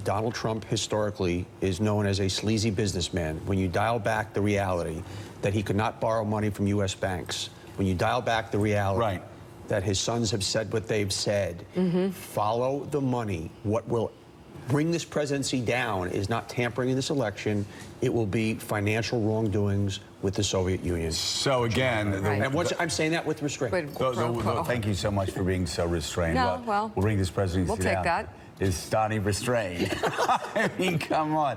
Donald Trump historically is known as a sleazy businessman. When you dial back the reality that he could not borrow money from U.S. banks, when you dial back the reality that his sons have said what they've said, follow the money. What will bring this presidency down is not tampering in this election. It will be financial wrongdoings with the Soviet Union. So again, and I'm saying that with restraint. Thank you so much for being so restrained. No, well, we'll bring this presidency we'll down. take that. Is Donnie restrained? I mean, come on.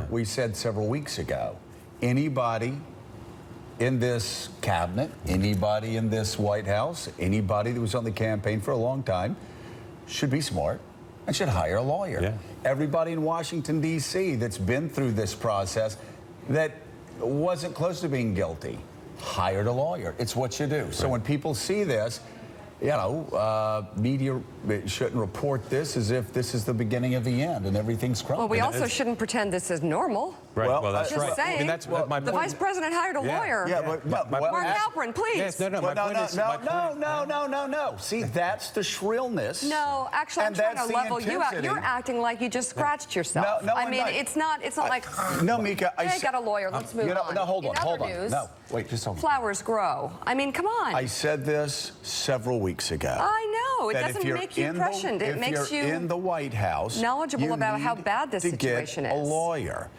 We said several weeks ago, anybody in this cabinet, anybody in this White House, anybody that was on the campaign for a long time should be smart and should hire a lawyer. Yeah. Everybody in Washington, D.C. that's been through this process that wasn't close to being guilty hired a lawyer. It's what you do. So when people see this, you know, media shouldn't report this as if this is the beginning of the end and everything's crumbling. Well, we also shouldn't pretend this is normal. Right. Well, that's Just right. saying, I mean, that's my point. the vice president hired a lawyer. Yeah, but Mark Halperin, please. Yes, no. No. See, that's the shrillness. No, actually, I'm and trying to that's the level you out. intensity. You're acting like you just scratched yourself. No, I I'm mean, not. it's not like. No, Mika. I got a lawyer. Let's move on. No, hold on. In other news, No, wait, just hold on. flowers grow. I mean, come on. I said this several weeks ago. I know. It that if doesn't you're make you in prescient. It if makes you're you in the White House, knowledgeable you about how need bad this to situation get a is. lawyer.